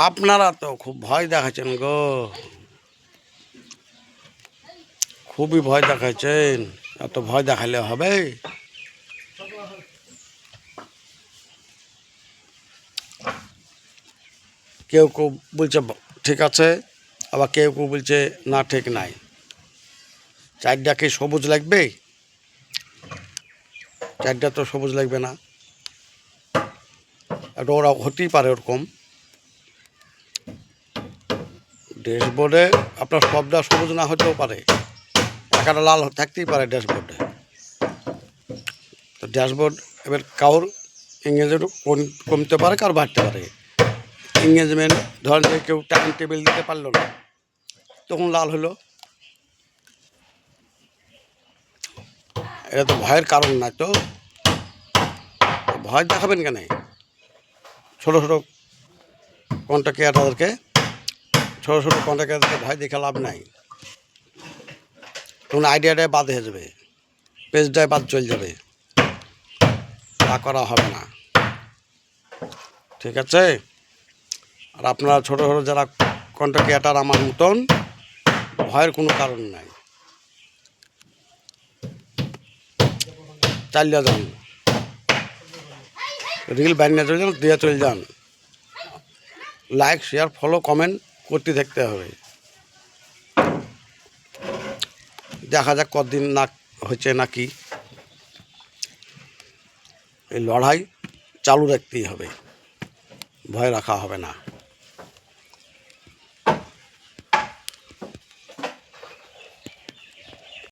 আপনারা তো খুব ভয় দেখাচ্ছেন গো, খুবই ভয় দেখাচ্ছেন। এত ভয় দেখালে হবে? কেউ কেউ বলছে ঠিক আছে, আবার কেউ কেউ বলছে না ঠিক নাই। চারটা কি সবুজ লাগবে? চারটা তো সবুজ লাগবে না। এটা ওরা হতেই পারে ওরকম। ড্যাশবোর্ডে আপনার সবটা সবুজ না হতেও পারে, একটা লাল থাকতেই পারে ড্যাশবোর্ডে। তো ড্যাশবোর্ড এবার কারোর ইংরেজি কমতে পারে, কারোর বাড়তে পারে। ইংরেজমেন্ট ধরেন যে কেউ টাইম টেবিল দিতে পারলো না, তখন লাল হলো। এটা তো ভয়ের কারণ না, তো ভয় দেখাবেন কেন? ছোটো ছোটো কন্ট্রাক্টরদেরকে ভয় দেখে লাভ নাই। তখন আইডিয়াটায় বাদ হয়ে যাবে, পেজটায় বাদ চলে যাবে, তা করা হবে না। ঠিক আছে? আর আপনারা ছোটো ছোটো যারা কন্ট্রাক্টর আমার মতন, ভয়ের কোনো কারণ নাই। চালিয়ে যান, রিল বানিয়ে চলে যান, দিয়ে চলে যান। লাইক শেয়ার ফলো কমেন্ট করতে থাকতে হবে। দেখা যাক কতদিন না হচ্ছে নাকি। এই লড়াই চালু রাখতেই হবে, ভয় রাখা হবে না।